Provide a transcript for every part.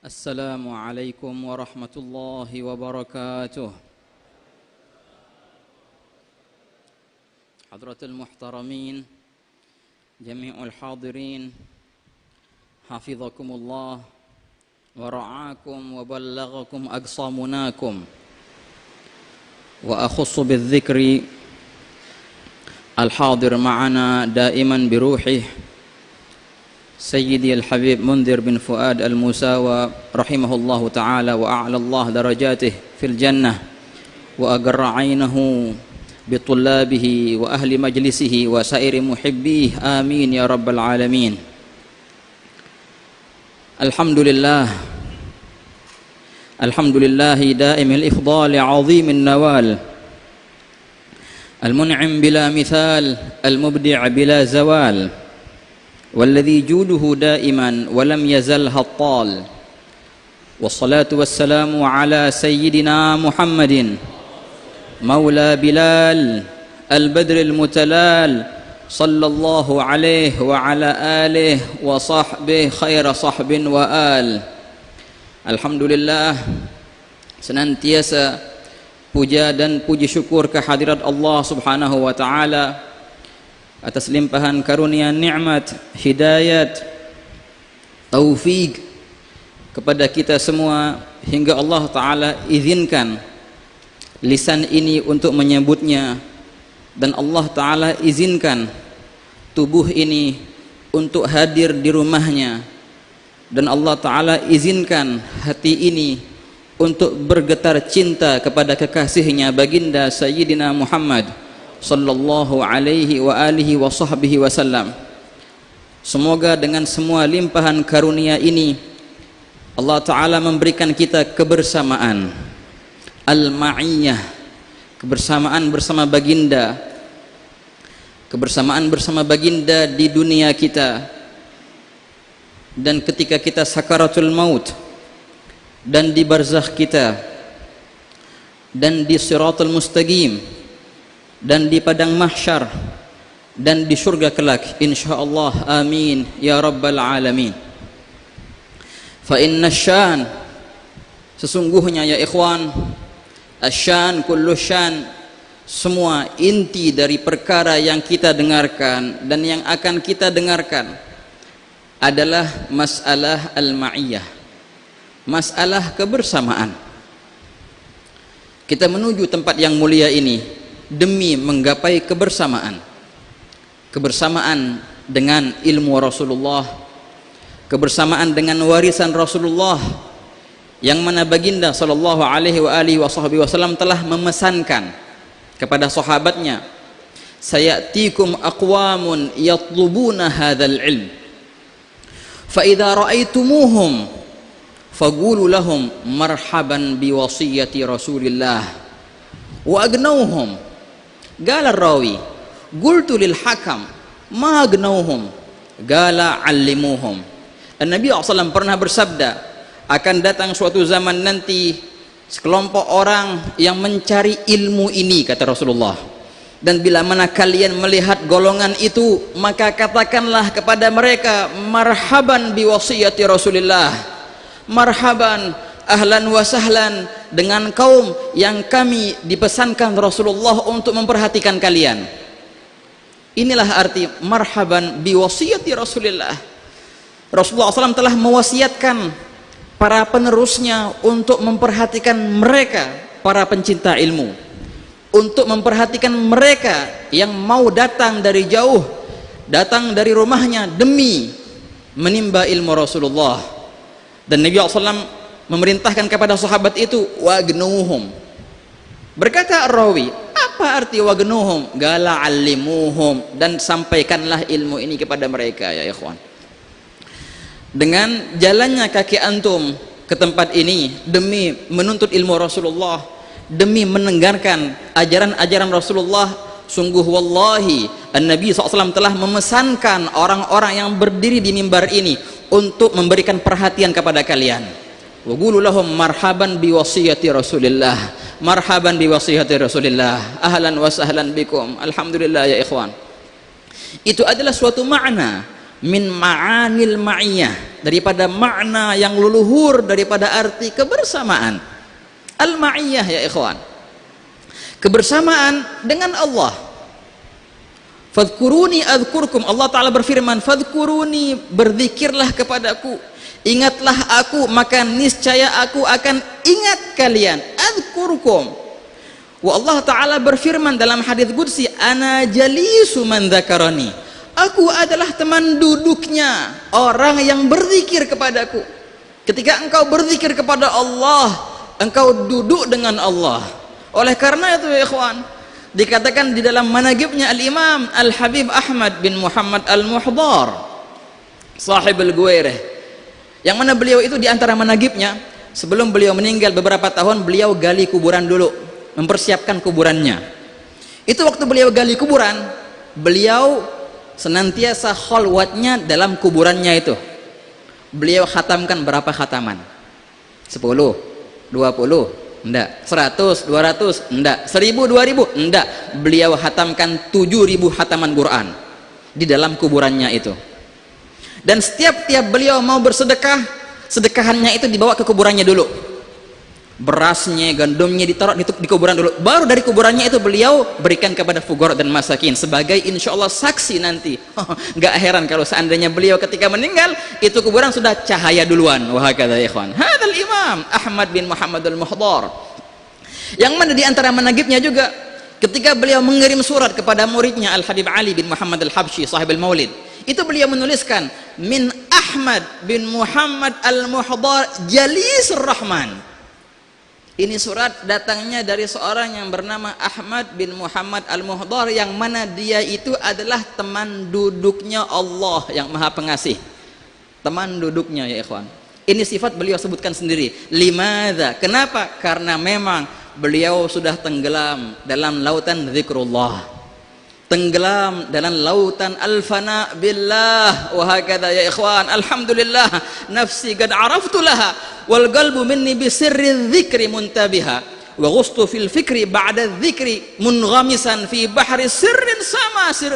السلام عليكم ورحمة الله وبركاته. حضرة المحترمين جميع الحاضرين حفظكم الله ورعاكم وبلغكم أقصى مناكم. وأخص بالذكر الحاضر معنا دائما بروحه سيدي الحبيب منذر بن فؤاد المساوى رحمه الله تعالى وأعلى الله درجاته في الجنة وأقر عينه بطلابه وأهل مجلسه وسائر محبيه آمين يا رب العالمين. الحمد لله دائم الإفضال عظيم النوال المنعم بلا مثال المبدع بلا زوال والذي جوده دائما ولم يزل هطال. والصلاة والسلام على سيدنا محمد مولى بلال البدر المتلال صلى الله عليه وعلى آله وصحبه خير صحب وآل. Alhamdulillah, senantiasa puja dan puji syukur kehadirat Allah Subhanahu wa taala atas limpahan karunia nikmat, hidayat, taufik kepada kita semua hingga Allah taala izinkan lisan ini untuk menyebutnya dan Allah taala izinkan tubuh ini untuk hadir di rumahnya dan Allah taala izinkan hati ini untuk bergetar cinta kepada kekasihnya baginda Sayyidina Muhammad sallallahu alaihi wa alihi wa sahbihi wasallam. Semoga dengan semua limpahan karunia ini Allah taala memberikan kita kebersamaan al-ma'iyah, kebersamaan bersama baginda, kebersamaan bersama baginda di dunia kita dan ketika kita sakaratul maut dan di barzakh kita dan di siratul mustaqim dan di padang mahsyar dan di surga kelak insyaallah. Amin ya rabbal alamin. Fa inna syan, sesungguhnya ya ikhwan, asyan kullu syan, semua inti dari perkara yang kita dengarkan dan yang akan kita dengarkan adalah masalah al-ma'iyah, masalah kebersamaan. Kita menuju tempat yang mulia ini demi menggapai kebersamaan, kebersamaan dengan ilmu Rasulullah, kebersamaan dengan warisan Rasulullah yang mana baginda sallallahu alaihi wa alihi wasallam telah memesankan kepada sahabatnya, sayatikum aqwamun yatlubuna hadzal ilm fa idza ra'aitumuhum faqulu lahum marhaban bi wasiyati Rasulillah wa agnauhum. Gala rawi qultu lil hakam ma agnauhum gala allimuhum. Nabi SAW pernah bersabda, akan datang suatu zaman nanti sekelompok orang yang mencari ilmu ini, kata Rasulullah, dan bila mana kalian melihat golongan itu maka katakanlah kepada mereka marhaban bi wasiyati Rasulillah, marhaban, ahlan wa sahlan dengan kaum yang kami dipesankan Rasulullah untuk memperhatikan kalian. Inilah arti marhaban bi wasiyati Rasulillah. Rasulullah SAW telah mewasiatkan para penerusnya untuk memperhatikan mereka, para pencinta ilmu, untuk memperhatikan mereka yang mau datang dari jauh, datang dari rumahnya demi menimba ilmu Rasulullah. Dan Nabi SAW memerintahkan kepada sahabat itu wagnuhum. Berkata rawi, apa arti wagnuhum? Gala allimuhum, dan sampaikanlah ilmu ini kepada mereka ya ikhwan. Dengan jalannya kaki antum ke tempat ini demi menuntut ilmu Rasulullah, demi mendengarkan ajaran-ajaran Rasulullah, sungguh wallahi Nabi SAW telah memesankan orang-orang yang berdiri di mimbar ini untuk memberikan perhatian kepada kalian. Wa qulu lahum marhaban bi wasiyati Rasulillah, marhaban bi wasiyati Rasulillah, ahlan wa sahlan bikum. Alhamdulillah ya ikhwan. Itu adalah suatu makna min ma'anil ma'iyah, daripada makna yang leluhur daripada arti kebersamaan. Al-ma'iyah ya ikhwan, kebersamaan dengan Allah. Fadhkuruni adzkurkum, Allah Ta'ala berfirman, fadhkuruni, berzikirlah kepadaku, ingatlah aku, maka niscaya aku akan ingat kalian. Adzkurkum. Wa Allah Ta'ala berfirman dalam hadits qudsi, ana jalisu man dzakarani, aku adalah teman duduknya orang yang berzikir kepadaku. Ketika engkau berzikir kepada Allah, engkau duduk dengan Allah. Oleh karena itu ya ikhwan, dikatakan di dalam manaqibnya Al-Imam Al-Habib Ahmad bin Muhammad Al-Muhdar sahib Al-Guwairah, yang mana beliau itu di antara manaqibnya, sebelum beliau meninggal beberapa tahun, beliau gali kuburan dulu, mempersiapkan kuburannya. Itu waktu beliau gali kuburan, beliau senantiasa khalwatnya dalam kuburannya itu. Beliau khatamkan berapa khataman? 10, 20, enggak. 100, 200, enggak. 1000, 2000, enggak. Beliau khatamkan 7000 khataman Quran di dalam kuburannya itu. Dan setiap beliau mau bersedekah, sedekahannya itu dibawa ke kuburannya dulu. Berasnya, gandumnya ditaruh di kuburan dulu, baru dari kuburannya itu beliau berikan kepada fuqara dan masakin sebagai insya Allah saksi nanti. Nggak heran kalau seandainya beliau ketika meninggal itu kuburan sudah cahaya duluan. Wahakadha ikhwan, hadzal Imam Ahmad bin Muhammad Al-Muhdar, yang mana di antara manaqibnya juga ketika beliau mengirim surat kepada muridnya Al-Habib Ali bin Muhammad Al-Habsyi sahib Al-Maulid, itu beliau menuliskan min Ahmad bin Muhammad Al-Muhdar Jalisur Rahman. Ini surat datangnya dari seorang yang bernama Ahmad bin Muhammad Al-Muhdar, yang mana dia itu adalah teman duduknya Allah yang Maha Pengasih. Teman duduknya ya ikhwan. Ini sifat beliau sebutkan sendiri. Limadza? Kenapa? Karena memang beliau sudah tenggelam dalam lautan zikrullah, tenggelam dalam lautan al-fana billah. Wa hakadha ya ikhwan, alhamdulillah nafsi qad araftu laha wal qalbu minni bi sirri dzikri muntabiha wa ghustu fil fikri ba'da dzikri munghamisan fi bahri sirrin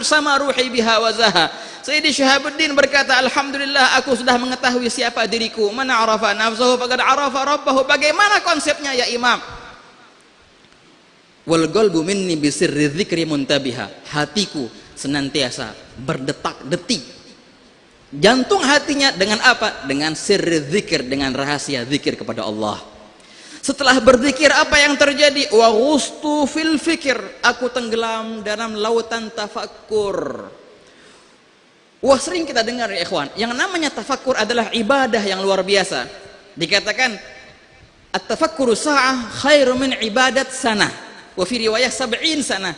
sama ruhi biha wa zaha. Sayyidi Syihabuddin berkata, alhamdulillah aku sudah mengetahui siapa diriku. Man arafa nafsahu faqad arafa rabbahu. Bagaimana konsepnya ya Imam? Wal qalbu minni bi sirri dzikri muntabiha, hatiku senantiasa berdetak-detik, jantung hatinya dengan apa? Dengan sirri dzikir, dengan rahasia zikir kepada Allah. Setelah berzikir apa yang terjadi? Wa ghustu fil fikir, aku tenggelam dalam lautan tafakkur. Wah, sering kita dengar ya ikhwan, yang namanya tafakkur adalah ibadah yang luar biasa. Dikatakan at-tafakkuru sa'ah khairu min ibadat sanah. Wa fi riwayah 70 sana.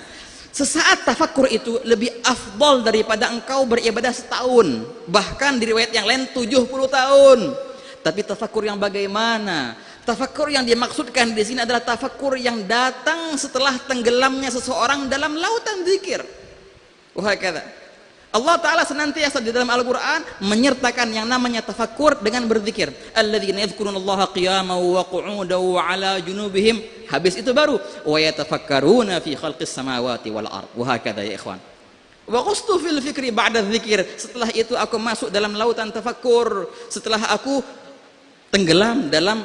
Sesaat tafakkur itu lebih afdal daripada engkau beribadah setahun. Bahkan di riwayat yang lain 70 tahun. Tapi tafakkur yang bagaimana? Tafakkur yang dimaksudkan di sini adalah tafakkur yang datang setelah tenggelamnya seseorang dalam lautan zikir. Wahakadha. Allah Ta'ala senantiasa di dalam Al-Quran menyertakan yang namanya tafakkur dengan berzikir. Alladzina yadhkurunallaha qiyaman wa qu'udan wa 'ala junubihim. Habis itu baru wa yatafakkaruna fi khalqis samawati wal ard. Wa hakadha ya ikhwan. Wa ghustu fil fikri ba'da dzikir. Setelah itu aku masuk dalam lautan tafakkur, setelah aku tenggelam dalam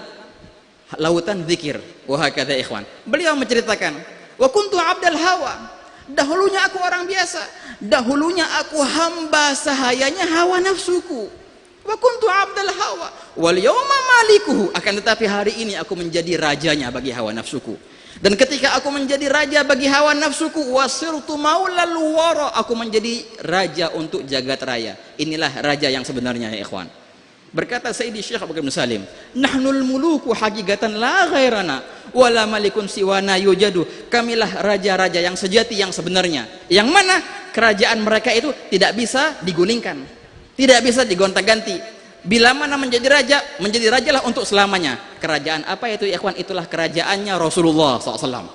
lautan zikir. Wa hakadha ya ikhwan. Beliau menceritakan, wa kuntu 'abdal hawa. Dahulunya aku orang biasa, dahulunya aku hamba sahayanya hawa nafsuku. Wa kuntu 'abdal hawa wal yawma malikuhu. Akan tetapi hari ini aku menjadi rajanya bagi hawa nafsuku. Dan ketika aku menjadi raja bagi hawa nafsuku, wasirtu maulal wara, aku menjadi raja untuk jagat raya. Inilah raja yang sebenarnya ya ikhwan. Berkata Sayyidi Syekh Abu Bakar bin Salim, nahnul muluku hakikatan la ghairana wala malikun siwana yujadu. Kamilah raja-raja yang sejati yang sebenarnya, yang mana kerajaan mereka itu tidak bisa digulingkan, tidak bisa digonta-ganti. Bila mana menjadi rajalah untuk selamanya. Kerajaan apa itu ya ikhwan? Itulah kerajaannya Rasulullah SAW.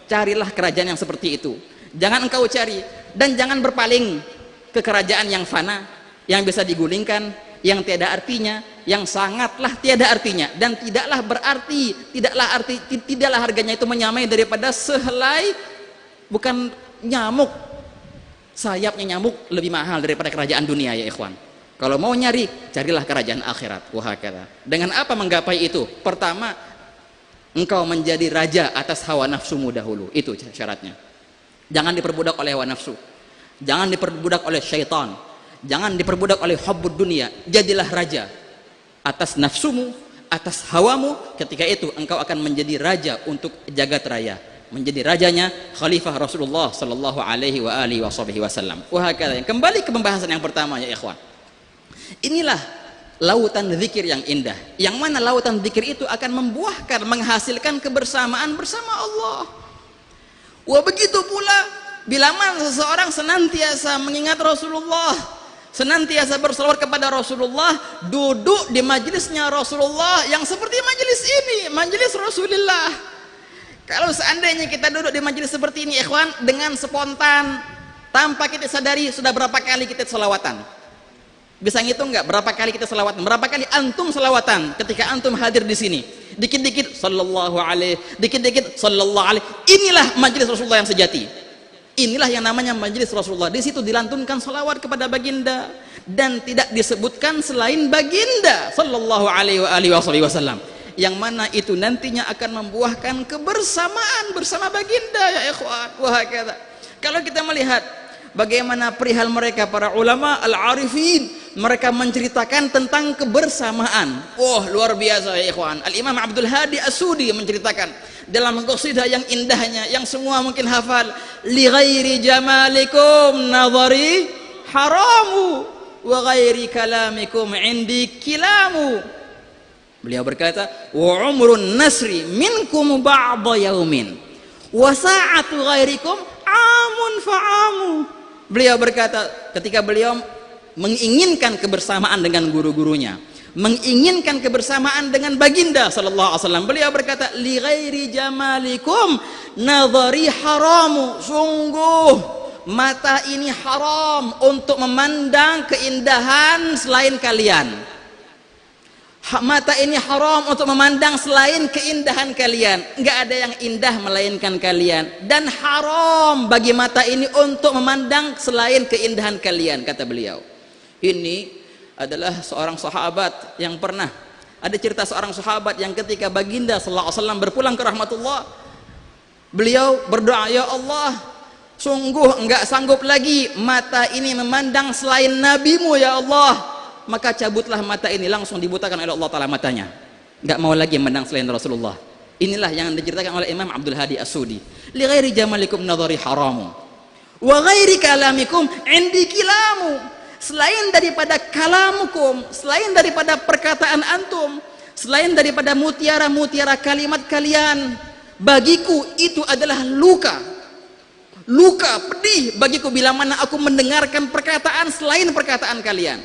Carilah kerajaan yang seperti itu, jangan engkau cari, dan jangan berpaling ke kerajaan yang fana, yang bisa digulingkan, yang tiada artinya, yang sangatlah tiada artinya, dan tidaklah berarti, tidaklah harganya itu menyamai daripada sehelai, bukan nyamuk, sayapnya nyamuk lebih mahal daripada kerajaan dunia ya ikhwan. Kalau mau nyari, carilah kerajaan akhirat. Wahakala. Dengan apa menggapai itu? Pertama, engkau menjadi raja atas hawa nafsumu dahulu. Itu syaratnya. Jangan diperbudak oleh hawa nafsu. Jangan diperbudak oleh syaitan. Jangan diperbudak oleh hubbud dunia. Jadilah raja atas nafsumu, atas hawamu. Ketika itu engkau akan menjadi raja untuk jagat raya, menjadi rajanya khalifah Rasulullah sallallahu alaihi wa alihi wasallam. Wahakala. Kembali ke pembahasan yang pertama ya ikhwan. Inilah lautan zikir yang indah, yang mana lautan zikir itu akan membuahkan, menghasilkan kebersamaan bersama Allah. Wah, begitu pula bila mana seseorang senantiasa mengingat Rasulullah, senantiasa berselawat kepada Rasulullah, duduk di majelisnya Rasulullah yang seperti majelis ini, majelis Rasulullah. Kalau seandainya kita duduk di majelis seperti ini ikhwan, dengan spontan tanpa kita sadari, sudah berapa kali kita selawatan? Bisa ngitung nggak berapa kali kita selawatan? Berapa kali antum selawatan ketika antum hadir di sini? Dikit-dikit sallallahu alaihi, dikit-dikit sallallahu alaihi. Inilah majelis Rasulullah yang sejati. Inilah yang namanya majelis Rasulullah. Di situ dilantunkan salawat kepada baginda dan tidak disebutkan selain baginda sallallahu alaihi wasallam. Yang mana itu nantinya akan membuahkan kebersamaan bersama baginda ya ikhwan. Wahakala. Kalau kita melihat bagaimana perihal mereka para ulama al-arifin, mereka menceritakan tentang kebersamaan. Oh, luar biasa ya ikhwan. Al-Imam Abdul Hadi As-Sudi menceritakan dalam qasidah yang indahnya, yang semua mungkin hafal, li ghairi jamalikum nadhari haramu wa ghairi kalamikum indi kilamu. Beliau berkata, wa umrun nasri minkum ba'da yaumin wa sa'atu ghairikum amun fa'amu. Beliau berkata ketika beliau menginginkan kebersamaan dengan guru-gurunya, menginginkan kebersamaan dengan baginda sallallahu alaihi wasallam, beliau berkata, li ghairi jamalikum nadhari haramu. Sungguh mata ini haram untuk memandang keindahan selain kalian. Mata ini haram untuk memandang selain keindahan kalian. Enggak ada yang indah melainkan kalian, dan haram bagi mata ini untuk memandang selain keindahan kalian, kata beliau. Ini adalah seorang sahabat yang pernah ada cerita seorang sahabat yang ketika baginda sallallahu alaihi wasallam berpulang ke rahmatullah, beliau berdoa, ya Allah, sungguh enggak sanggup lagi mata ini memandang selain nabimu ya Allah. Maka cabutlah mata ini, langsung dibutakan oleh Allah Ta'ala matanya, nggak mau lagi memandang selain Rasulullah. Inilah yang diceritakan oleh Imam Abdul Hadi As-Sudi, li ghairi jamalikum nadhari haramu wa ghairi kalamikum indi kilamu. Selain daripada kalamukum, selain daripada perkataan antum, selain daripada mutiara-mutiara kalimat kalian, bagiku itu adalah luka pedih bagiku bila mana aku mendengarkan perkataan selain perkataan kalian.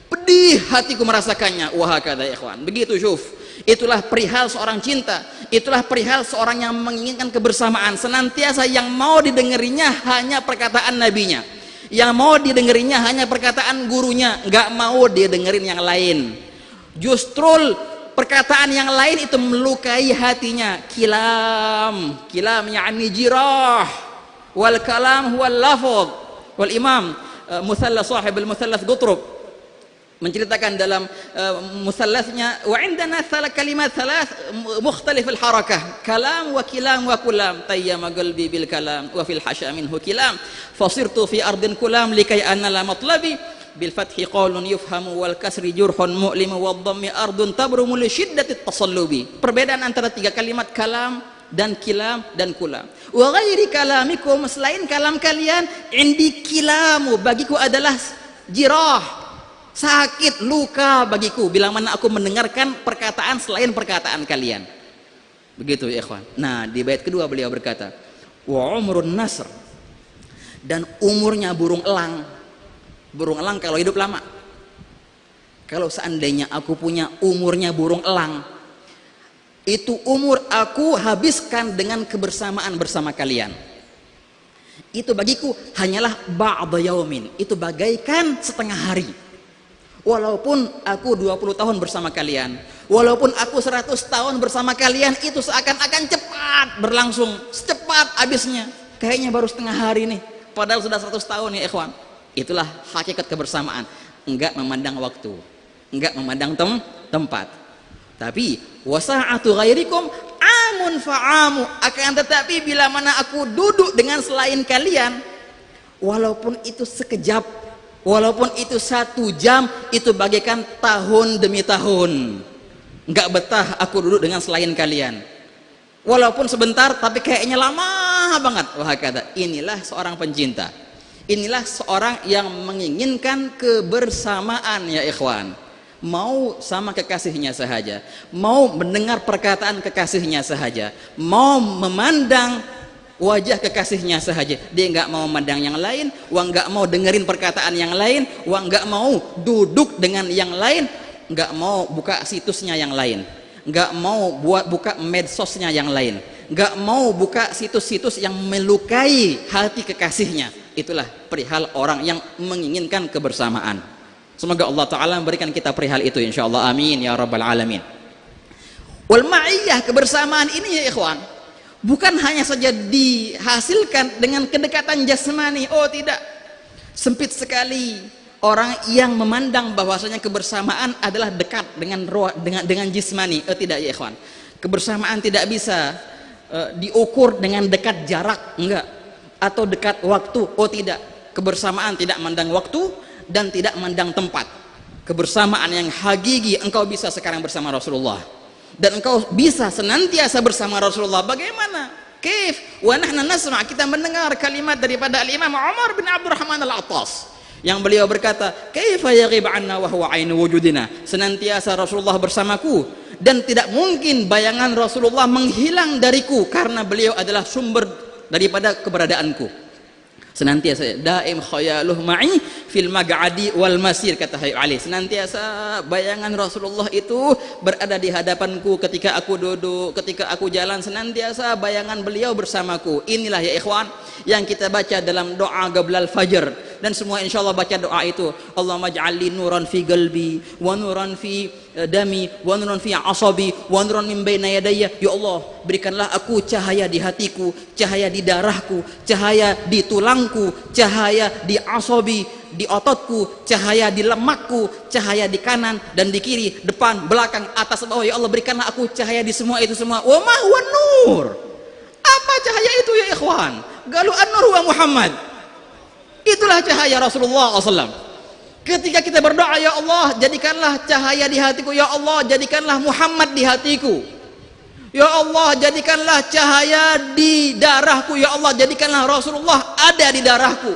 Pedih hatiku merasakannya. Wahakala ikhwan. Begitu syuf. Itulah perihal seorang cinta. Itulah perihal seorang yang menginginkan kebersamaan. Senantiasa yang mau didengerinya hanya perkataan nabinya, yang mau didengerinya hanya perkataan gurunya, nggak mau dia dengerin yang lain. Justru perkataan yang lain itu melukai hatinya. Kilam yani jirah, wal kalam huwal lafadh. Wal imam Muthallas sahib al-Muthallas Qutrub menceritakan dalam musallasnya, wa indana kalimat thalath mukhtalif al-harakah, kalam wa kilam wa kulam, tayyama qalbi bil kalam wa fil hasya minhu kilam, fasirtu fi ardin kulam likai anna la matlabi bil fathi qawlun yufhamu wal kasri jurhun mu'limu wad dhammi ardun tabrumu li shiddati tasallubi. Perbedaan antara tiga kalimat kalam dan kilam dan kulam. Wa ghairi kalamikum, selain kalam kalian, indi kilamu, bagiku adalah jirah, sakit, luka bagiku bila mana aku mendengarkan perkataan selain perkataan kalian. Begitu ya ikhwan. Nah, di bait kedua beliau berkata, wa umrun nasr, dan umurnya burung elang. Burung elang kalau hidup lama. Kalau seandainya aku punya umurnya burung elang, itu umur aku habiskan dengan kebersamaan bersama kalian. Itu bagiku hanyalah ba'da yaumin, itu bagaikan setengah hari. Walaupun aku 20 tahun bersama kalian, walaupun aku 100 tahun bersama kalian, itu seakan-akan cepat berlangsung, secepat habisnya. Kayaknya baru setengah hari nih, padahal sudah 100 tahun ya ikhwan. Itulah hakikat kebersamaan. enggak memandang waktu, enggak memandang tempat. Tapi wasa'atu ghairikum amun fa'amu, akan tetapi bila mana aku duduk dengan selain kalian, walaupun itu sekejap, walaupun itu 1 jam, itu bagaikan tahun demi tahun. Enggak betah aku duduk dengan selain kalian, walaupun sebentar tapi kayaknya lama banget. Wah, kata inilah seorang pencinta, inilah seorang yang menginginkan kebersamaan ya ikhwan. Mau sama kekasihnya sahaja, mau mendengar perkataan kekasihnya sahaja, mau memandang wajah kekasihnya sahaja. Dia nggak mau memandang yang lain, nggak mau dengerin perkataan yang lain, nggak mau duduk dengan yang lain, nggak mau buka situsnya yang lain, nggak mau buka medsosnya yang lain, nggak mau buka situs-situs yang melukai hati kekasihnya. Itulah perihal orang yang menginginkan kebersamaan. Semoga Allah Ta'ala memberikan kita perihal itu insyaallah, amin ya rabbal alamin. Wal ma'iyah, kebersamaan ini ya ikhwan, bukan hanya saja dihasilkan dengan kedekatan jasmani. Oh tidak, sempit sekali orang yang memandang bahwasanya kebersamaan adalah dekat dengan jismani. Tidak ya ikhwan, kebersamaan tidak bisa diukur dengan dekat jarak, enggak, atau dekat waktu. Oh tidak, kebersamaan tidak mandang waktu dan tidak mandang tempat. Kebersamaan yang hakiki, engkau bisa sekarang bersama Rasulullah dan engkau bisa senantiasa bersama Rasulullah. Bagaimana? Kaif wa nahnu nasma', kita mendengar kalimat daripada Al-Imam Umar bin Abdurrahman Al-Attas yang beliau berkata, kaifa yaghib 'anna wa huwa 'ainu wujudina, senantiasa Rasulullah bersamaku dan tidak mungkin bayangan Rasulullah menghilang dariku karena beliau adalah sumber daripada keberadaanku. Senantiasa daim khayaluh ma'i fil mag'adi wal masir, kata Habib Ali, senantiasa bayangan Rasulullah itu berada di hadapanku ketika aku duduk, ketika aku jalan, senantiasa bayangan beliau bersamaku. Inilah ya ikhwan yang kita baca dalam doa qablal fajr, dan semua insyaallah baca doa itu. Allahumma ij'alli nuran fi qalbi wa nuran fi dami wa nuran fi asabi wa nuran min baina yadayya. Ya Allah, berikanlah aku cahaya di hatiku, cahaya di darahku, cahaya di tulangku, cahaya di asabi, di ototku, cahaya di lemakku, cahaya di kanan dan di kiri, depan, belakang, atas, bawah. Ya Allah, berikanlah aku cahaya di semua itu semua. Wa ma huwa nur, apa cahaya itu ya ikhwan? Galu an-nur wa Muhammad, itulah cahaya Rasulullah SAW. Ketika kita berdoa, ya Allah jadikanlah cahaya di hatiku, ya Allah jadikanlah Muhammad di hatiku, ya Allah jadikanlah cahaya di darahku, ya Allah jadikanlah Rasulullah ada di darahku,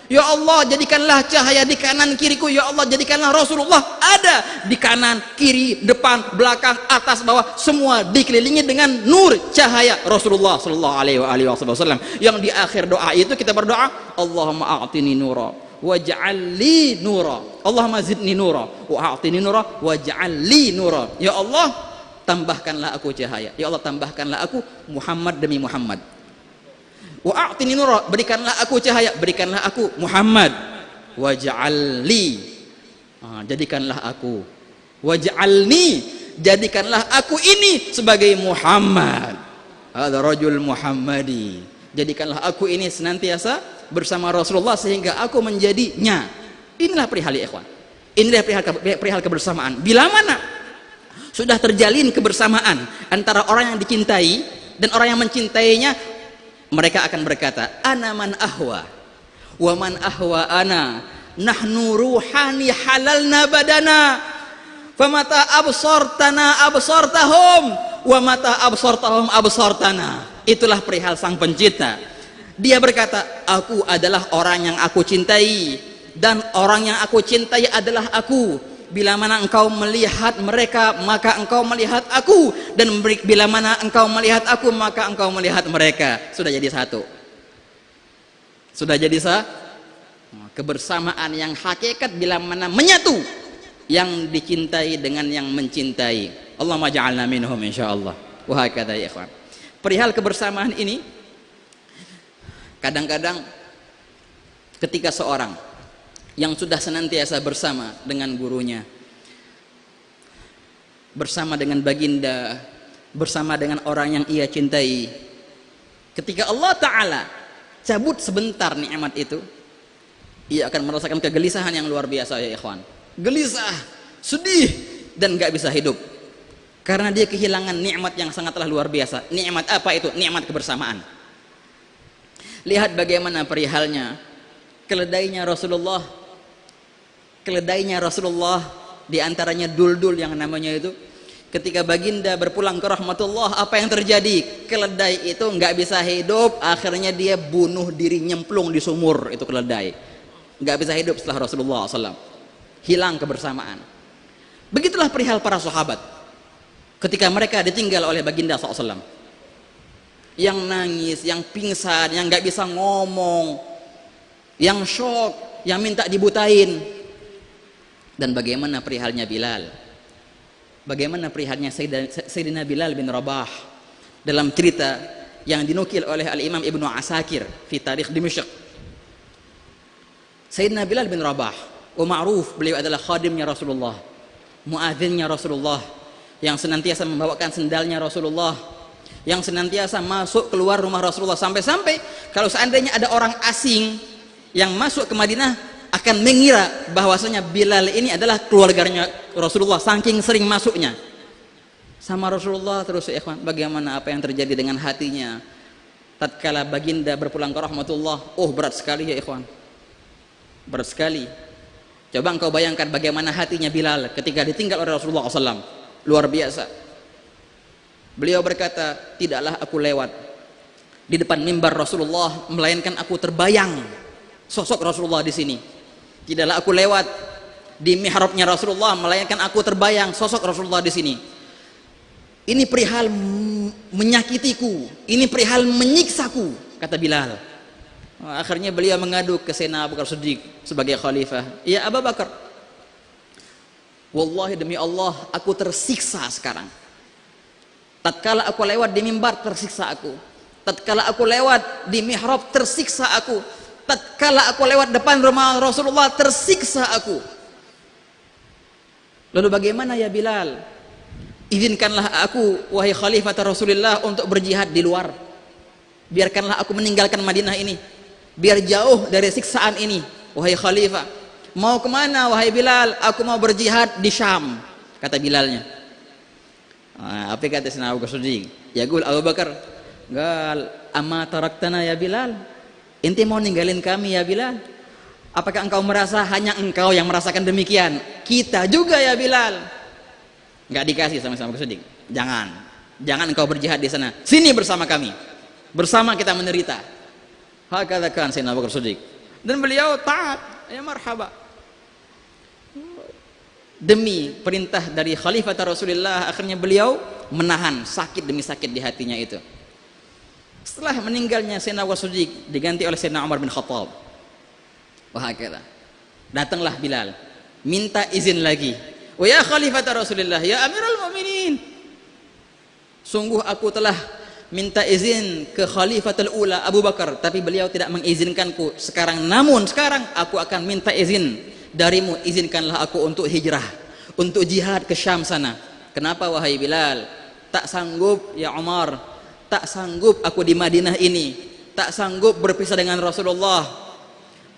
ya Allah jadikanlah cahaya di kanan kiriku, ya Allah jadikanlah Rasulullah ada di kanan, kiri, depan, belakang, atas, bawah, semua dikelilingi dengan nur cahaya Rasulullah sallallahu alaihi wasallam. Yang di akhir doa itu kita berdoa, Allahumma a'tini nura waj'al li nura, Allahumma zidni nura wa a'tini nura waj'al li nura. Ya Allah, tambahkanlah aku cahaya, ya Allah tambahkanlah aku Muhammad demi Muhammad. Wa a'tini nura, berikanlah aku cahaya, berikanlah aku Muhammad. Waj'al li, jadikanlah aku, waj'alni, jadikanlah aku ini sebagai Muhammad. Hadza rajul Muhammadi, jadikanlah aku ini senantiasa bersama Rasulullah sehingga aku menjadinya. Inilah perihal ya ikhwan, inilah perihal kebersamaan. Bila mana sudah terjalin kebersamaan antara orang yang dicintai dan orang yang mencintainya, mereka akan berkata, ana man ahwa wa man ahwa ana, nahnu ruhani halalna badana, famata absartana absartahum wa mata absartahum absartana. Itulah perihal sang pencipta. Dia berkata, aku adalah orang yang aku cintai dan orang yang aku cintai adalah aku. Bila mana engkau melihat mereka, maka engkau melihat aku, dan bila mana engkau melihat aku, maka engkau melihat mereka. Sudah jadi satu, sudah jadi kebersamaan yang hakikat bila mana menyatu yang dicintai dengan yang mencintai. Allahumma ja'alna minhum insyaallah. Wa hakadha ya ikhwan. Perihal kebersamaan ini, kadang-kadang ketika seorang yang sudah senantiasa bersama dengan gurunya, bersama dengan baginda, bersama dengan orang yang ia cintai, ketika Allah Ta'ala cabut sebentar nikmat itu, ia akan merasakan kegelisahan yang luar biasa ya ikhwan. gelisah, sedih, dan nggak bisa hidup karena dia kehilangan nikmat yang sangatlah luar biasa. Nikmat apa itu? Nikmat kebersamaan. Lihat bagaimana perihalnya keledainya Rasulullah. Keledainya Rasulullah, diantaranya Duldul yang namanya itu, ketika baginda berpulang ke rahmatullah, apa yang terjadi? Keledai itu nggak bisa hidup, akhirnya dia bunuh diri, nyemplung di sumur. Itu keledai nggak bisa hidup setelah Rasulullah SAW. Hilang kebersamaan. Begitulah perihal para sahabat ketika mereka ditinggal oleh baginda SAW, yang nangis, yang pingsan, yang nggak bisa ngomong, yang shock, yang minta dibutain. Dan bagaimana perihalnya Bilal? Bagaimana perihalnya Sayyidina Bilal bin Rabah dalam cerita yang dinukil oleh Al-Imam Ibnu Asakir fi Tarikh Dimashq. Sayyidina Bilal bin Rabah, ma'ruf, beliau adalah khadimnya Rasulullah, muadzinnya Rasulullah, yang senantiasa membawakan sendalnya Rasulullah, yang senantiasa masuk keluar rumah Rasulullah, sampai-sampai kalau seandainya ada orang asing yang masuk ke Madinah akan mengira bahwasanya Bilal ini adalah keluarganya Rasulullah, saking sering masuknya sama Rasulullah. Terus ya ikhwan, bagaimana apa yang terjadi dengan hatinya tatkala baginda berpulang ke rahmatullah? Oh, berat sekali ya ikhwan, berat sekali. Coba engkau bayangkan bagaimana hatinya Bilal ketika ditinggal oleh Rasulullah SAW. Luar biasa. Beliau berkata, tidaklah aku lewat di depan mimbar Rasulullah melainkan aku terbayang sosok Rasulullah di sini. Tidaklah aku lewat di mihrabnya Rasulullah melainkan aku terbayang sosok Rasulullah di sini. Ini perihal menyakitiku, ini perihal menyiksaku, kata Bilal. Akhirnya beliau mengadu ke Sayyidina Abu Bakar Siddiq sebagai khalifah. Ya Abu Bakar, wallahi demi Allah, aku tersiksa sekarang. Tatkala aku lewat di mimbar tersiksa aku. Tatkala aku lewat di mihrab tersiksa aku. Tatkala aku lewat depan rumah Rasulullah tersiksa aku. Lalu bagaimana ya Bilal? Izinkanlah aku wahai khalifah Rasulullah untuk berjihad di luar. Biarkanlah aku meninggalkan Madinah ini, biar jauh dari siksaan ini. Wahai khalifah, mau kemana wahai Bilal? Aku mau berjihad di Syam, kata Bilalnya. Apa kata Sayyidina Abu Bakar Siddiq? Ya qul Abu Bakar, gal amma taraktana ya Bilal? Inti mau ninggalin kami ya Bilal? Apakah engkau merasa hanya engkau yang merasakan demikian? Kita juga ya Bilal. Nggak dikasih sama Abu Bakar Siddiq. Jangan engkau berjihad di sana. Sini bersama kami. Bersama kita menderita. Hakadha kan Sayyidina Abu Bakar Siddiq. Dan beliau taat. Ya marhaba. Demi perintah dari khalifah Rasulullah, akhirnya beliau menahan sakit demi sakit di hatinya itu. Setelah meninggalnya Sayyidina Abu Bakar Siddiq diganti oleh Sayyidina Umar bin Khattab. Wah, kata, datanglah Bilal, minta izin lagi. Wa ya khalifah Rasulullah, ya Amirul Mukminin, sungguh aku telah minta izin ke Khalifatul Ula Abu Bakar, tapi beliau tidak mengizinkanku sekarang. Namun sekarang aku akan minta izin darimu, izinkanlah aku untuk hijrah, untuk jihad ke Syam sana. Kenapa wahai Bilal? Tak sanggup ya Umar, tak sanggup aku di Madinah ini, tak sanggup berpisah dengan Rasulullah.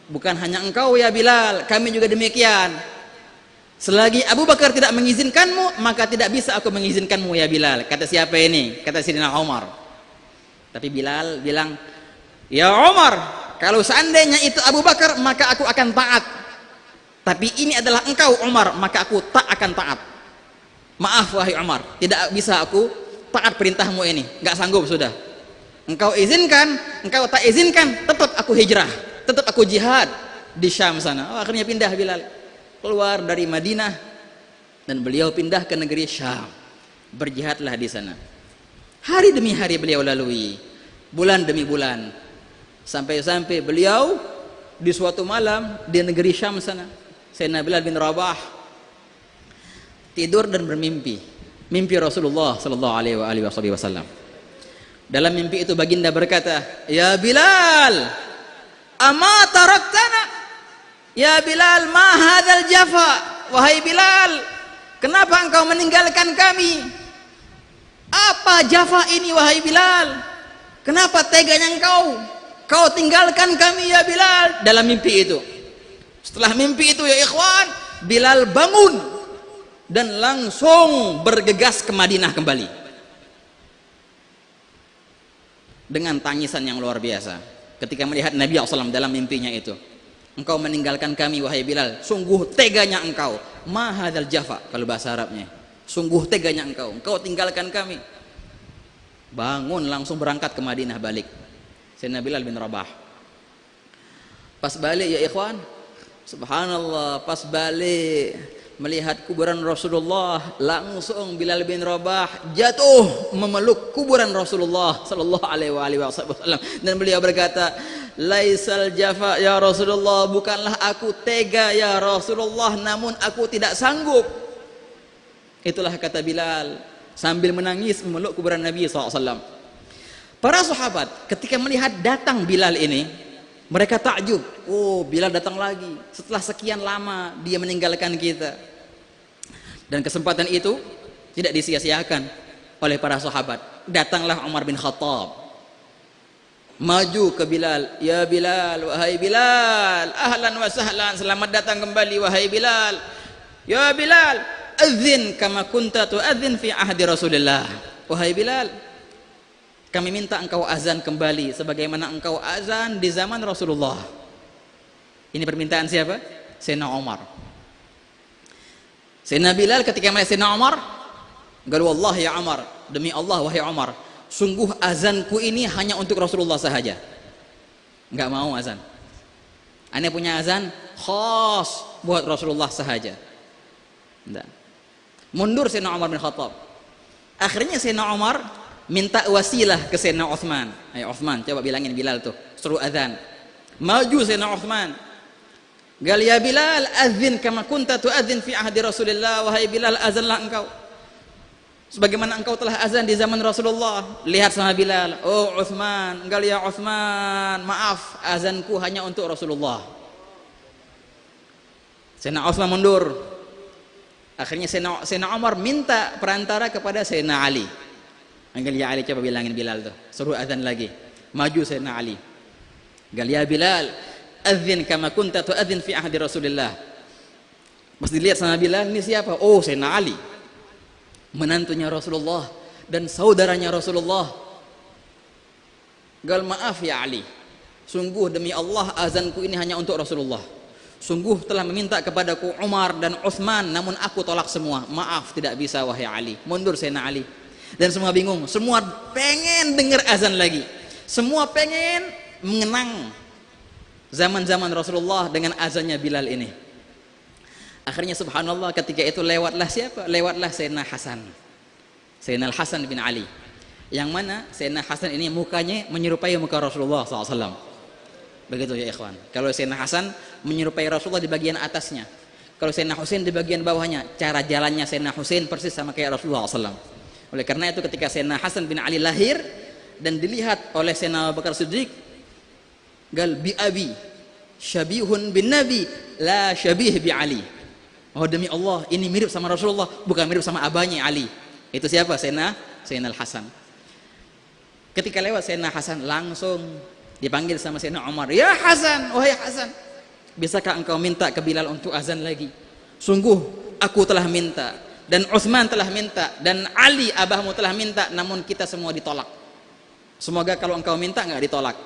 Bukan hanya engkau ya Bilal, kami juga demikian. Selagi Abu Bakar tidak mengizinkanmu, maka tidak bisa aku mengizinkanmu ya Bilal. Kata siapa ini? Kata Sayyidina Umar. Tapi Bilal bilang, ya Umar, kalau seandainya itu Abu Bakar, maka aku akan taat. Tapi ini adalah engkau Umar, maka aku tak akan taat. Maaf wahai Umar, tidak bisa aku taat perintahmu ini, nggak sanggup sudah. Engkau izinkan, engkau tak izinkan, tetap aku hijrah, tetap aku jihad di Syam sana. Akhirnya pindah Bilal, keluar dari Madinah dan beliau pindah ke negeri Syam, berjihadlah di sana. Hari demi hari beliau lalui, bulan demi bulan, sampai-sampai beliau di suatu malam di negeri Syam sana, Sayyidina Bilal bin Rabah tidur dan bermimpi, mimpi Rasulullah sallallahu alaihi wasallam. Dalam mimpi itu baginda berkata, ya Bilal, ama taraktana? Ya Bilal, ma hadzal jafa? Wahai Bilal, kenapa engkau meninggalkan kami? Apa jafa ini wahai Bilal? Kenapa teganya kau tinggalkan kami ya Bilal? Dalam mimpi itu. Setelah mimpi itu ya ikhwan, Bilal bangun dan langsung bergegas ke Madinah kembali dengan tangisan yang luar biasa ketika melihat Nabi SAW dalam mimpinya itu. Engkau meninggalkan kami wahai Bilal, sungguh teganya engkau. Ma hadzal jafa kalau bahasa Arabnya, sungguh teganya engkau tinggalkan kami. Bangun langsung berangkat ke Madinah balik Sayyidina Bilal bin Rabah. Pas balik ya ikhwan, subhanallah, pas balik melihat kuburan Rasulullah, langsung Bilal bin Rabah jatuh memeluk kuburan Rasulullah sallallahu alaihi wasallam dan beliau berkata, laisal jafa ya Rasulullah, bukanlah aku tega ya Rasulullah, namun aku tidak sanggup. Itulah kata Bilal sambil menangis memeluk kuburan Nabi SAW. Para sahabat ketika melihat datang Bilal ini, mereka takjub. Oh, Bilal datang lagi setelah sekian lama dia meninggalkan kita. Dan kesempatan itu tidak disia-siakan oleh para sahabat. Datanglah Umar bin Khattab, maju ke Bilal. Ya Bilal, wahai Bilal, ahlan wa sahlan, selamat datang kembali wahai Bilal. Ya Bilal, adzin kama kunta tuadzin fi ahdi Rasulillah. Wahai Bilal, kami minta engkau azan kembali sebagaimana engkau azan di zaman Rasulullah. Ini permintaan siapa? Sayyidina Umar. Sayyidina Bilal ketika melihat Sayyidina Umar, gal wallahi ya Umar, demi Allah wahai Umar, sungguh azanku ini hanya untuk Rasulullah sahaja. Enggak mau azan. Ane punya azan khas buat Rasulullah sahaja. Enggak. Mundur Sayyidina Umar bin Khattab. Akhirnya Sayyidina Umar minta wasilah ke Sayyidina Uthman. Ayo Uthman, coba bilangin Bilal tuh, suruh azan. Maju Sayyidina Uthman. Gal ya Bilal, azin kama kunta tuadzin fi ahdi Rasulillah. Wahai Bilal, azanlah engkau sebagaimana engkau telah azan di zaman Rasulullah. Lihat sama Bilal, oh Uthman, gal ya Uthman, maaf, azanku hanya untuk Rasulullah. Sayyidina Uthman mundur. Akhirnya Sayyidina Umar minta perantara kepada Sayyidina Ali. Gal ya Ali, coba bilangin Bilal tuh, suruh azan lagi. Maju Sayyidina Ali. Gal ya Bilal, adzin kama kunta tuadzin fi ahdi Rasulillah. Pas dilihat sama Bilal, ini siapa? Oh, Sayyidina Ali, menantunya Rasulullah dan saudaranya Rasulullah. Gal maaf ya Ali, sungguh demi Allah azanku ini hanya untuk Rasulullah. Sungguh telah meminta kepadaku Umar dan Uthman, namun aku tolak semua. Maaf, tidak bisa wahai Ali. Mundur Sayyidina Ali. Dan semua bingung, semua pengen dengar azan lagi, semua pengen mengenang zaman-zaman Rasulullah dengan azannya Bilal ini. Akhirnya subhanallah ketika itu lewatlah siapa? Lewatlah Sayyidina Hasan, Sayyidina Hasan bin Ali, yang mana Sayyidina Hasan ini mukanya menyerupai muka Rasulullah SAW. Begitu ya ikhwan. Kalau Sayyidina Hasan menyerupai Rasulullah di bagian atasnya, kalau Sayyidina Husain di bagian bawahnya. Cara jalannya Sayyidina Husain persis sama kayak Rasulullah SAW. Oleh karena itu ketika Sayyidina Hasan bin Ali lahir dan dilihat oleh Sayyidina Abu Bakar Siddiq, gal bi abi syabihun bin Nabi la syabih bi Ali. Oh demi Allah, ini mirip sama Rasulullah, bukan mirip sama abahnya Ali. Itu siapa? Sayyidina Hasan. Ketika lewat Sayyidina Hasan, langsung dipanggil sama Sayyidina Umar. Ya Hasan, wahai Hasan, bisakah engkau minta ke Bilal untuk azan lagi? Sungguh aku telah minta, dan Uthman telah minta, dan Ali abahmu telah minta, namun kita semua ditolak. Semoga kalau engkau minta enggak ditolak.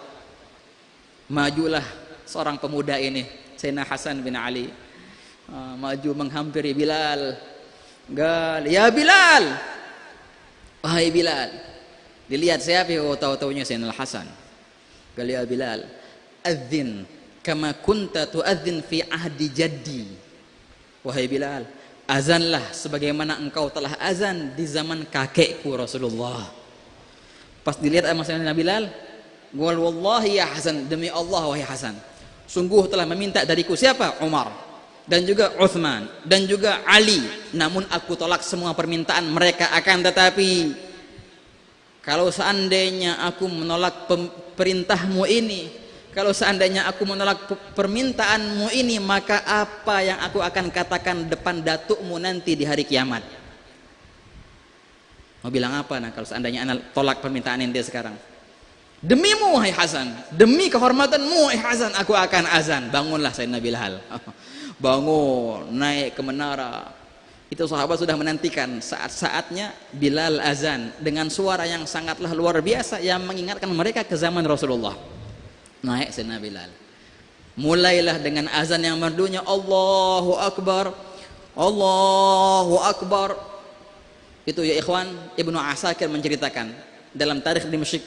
Majulah seorang pemuda ini, Sayyidina Hasan bin Ali, maju menghampiri Bilal. Gal, ya Bilal, wahai Bilal. Dilihat siapa? Oh, tahu-tahunya Sayyidina Hasan. Gal ya Bilal, adzin kama kunta tuadzin fi ahdi jaddi. Wahai Bilal, azanlah sebagaimana engkau telah azan di zaman kakekku Rasulullah. Pas dilihat sama Sayyidina Bilal, qul wallahi ya Hasan, demi Allah wahai Hasan, sungguh telah meminta dariku siapa? Umar dan juga Uthman dan juga Ali, namun aku tolak semua permintaan mereka. Akan tetapi kalau seandainya aku menolak perintahmu ini, kalau seandainya aku menolak permintaanmu ini, maka apa yang aku akan katakan depan datukmu nanti di hari kiamat? Mau bilang apa nah kalau seandainya anak tolak permintaan ente sekarang? Demimu wahai Hasan, demi kehormatanmu wahai Hasan, aku akan azan. Bangunlah Sayyidina Bilal. bangun, naik ke menara. Itu sahabat sudah menantikan saat-saatnya Bilal azan dengan suara yang sangatlah luar biasa yang mengingatkan mereka ke zaman Rasulullah. Naik Sayyidina Bilal. Mulailah dengan azan yang merdunya, Allahu Akbar, Allahu Akbar. Itu ya ikhwan, Ibnu Asakir menceritakan dalam tarikh Dimashq,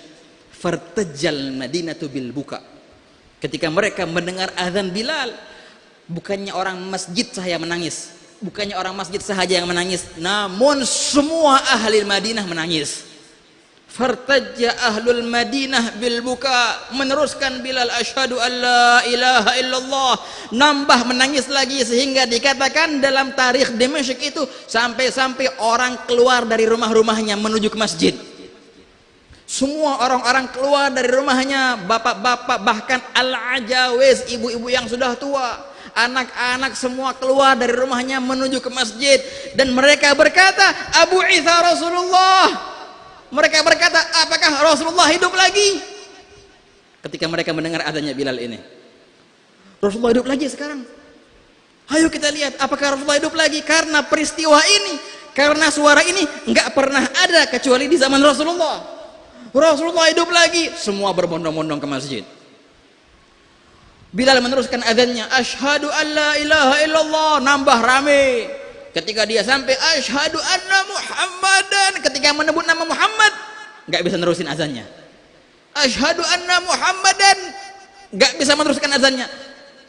fartajal Madinatu bil buka. Ketika mereka mendengar azan Bilal, bukannya orang masjid saja menangis, bukannya orang masjid sahaja yang menangis, namun semua ahli Madinah menangis. Fartajja ahlul Madinah bil buka, meneruskan Bilal asyhadu an la ilaha illallah, nambah menangis lagi sehingga dikatakan dalam tarikh Dimashq itu sampai-sampai orang keluar dari rumah-rumahnya menuju ke masjid. Semua orang-orang keluar dari rumahnya, bapak-bapak, bahkan al-ajawiz, ibu-ibu yang sudah tua, anak-anak semua keluar dari rumahnya menuju ke masjid, dan mereka berkata, Abu Isa Rasulullah. Mereka berkata, apakah Rasulullah hidup lagi? Ketika mereka mendengar adanya Bilal ini, Rasulullah hidup lagi sekarang. Ayo kita lihat apakah Rasulullah hidup lagi. Karena peristiwa ini, karena suara ini nggak pernah ada kecuali di zaman Rasulullah. Rasulullah hidup lagi, semua berbondong-bondong ke masjid. Bilal meneruskan adanya, asyhadu an la ilaha illallah, nambah rame. Ketika dia sampai asyhadu anna Muhammadan, ketika menyebut nama Muhammad, nggak bisa nerusin azannya. Asyhadu anna Muhammadan, nggak bisa meneruskan azannya.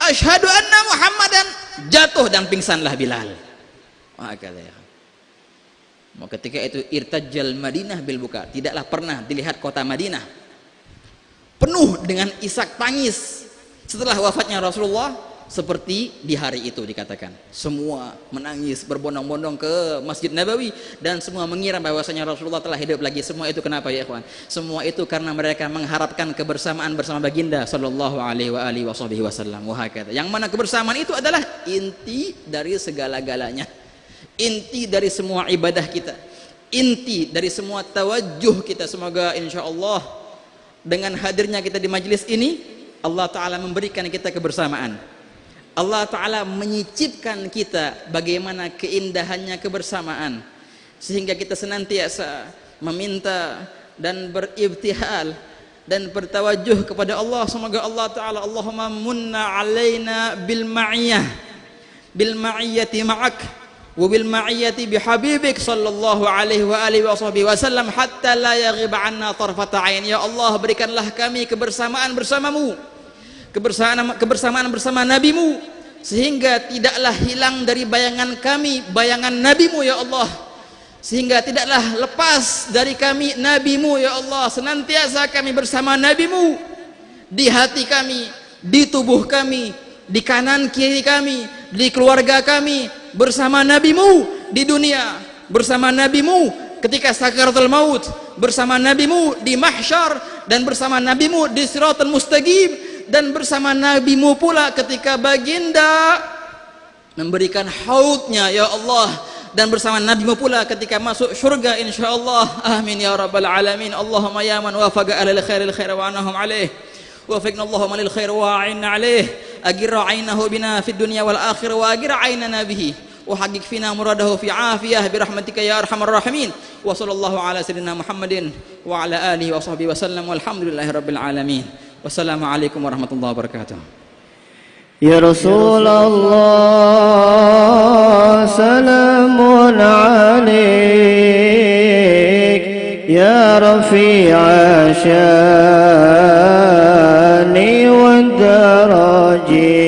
Asyhadu anna Muhammadan, jatuh dan pingsanlah Bilal. Ketika itu irtajal Madinah bil buka, tidaklah pernah dilihat kota Madinah penuh dengan isak tangis setelah wafatnya Rasulullah seperti di hari itu. Dikatakan semua menangis berbondong-bondong ke Masjid Nabawi dan semua mengira bahwasanya Rasulullah telah hidup lagi. Semua itu kenapa ya ikhwan? Semua itu karena mereka mengharapkan kebersamaan bersama baginda sallallahu alaihi wasallam. Yang mana kebersamaan itu adalah inti dari segala-galanya, inti dari semua ibadah kita, inti dari semua tawajjuh kita. Semoga insyaallah dengan hadirnya kita di majelis ini, Allah Ta'ala memberikan kita kebersamaan. Allah Ta'ala menyicipkan kita bagaimana keindahannya kebersamaan, sehingga kita senantiasa meminta dan beribtihal dan bertawajuh kepada Allah. Semoga Allah Ta'ala, Allahumma munna alaina bil ma'iyyati ma'ak wa bil ma'iyyati bihabibik sallallahu alaihi wa alihi wasallam hatta la yaghib anna tarfata ain. Ya Allah, berikanlah kami kebersamaan bersamamu, kebersamaan bersama nabimu, sehingga tidaklah hilang dari bayangan kami bayangan nabimu ya Allah, sehingga tidaklah lepas dari kami nabimu ya Allah. Senantiasa kami bersama nabimu di hati kami, di tubuh kami, di kanan kiri kami, di keluarga kami, bersama nabimu di dunia, bersama nabimu ketika sakaratul maut, bersama nabimu di mahsyar, dan bersama nabimu di siratal mustaqim, dan bersama nabimu pula ketika baginda memberikan haudnya ya Allah, dan bersama nabimu pula ketika masuk syurga insyaallah. Amin ya rabbal alamin. Allahumma ya man wafaqa alal khairil khair wa anahum alaih, wafiqna Allahumma lil khair wa a'inna alaih, agirra ainahu bina fid dunya wal akhir wa agirra ainana bihi wa haqiq fina muradahu fi afiyah bi rahmatika ya arhamar rahimin. Wa sallallahu ala sayyidina Muhammadin wa ala alihi wa sahbihi wa sallam, walhamdulillahi rabbil alamin. Wassalamualaikum warahmatullahi wabarakatuh. Ya Rasulullah, salamun alaik, ya rafi'a syani wa daraji.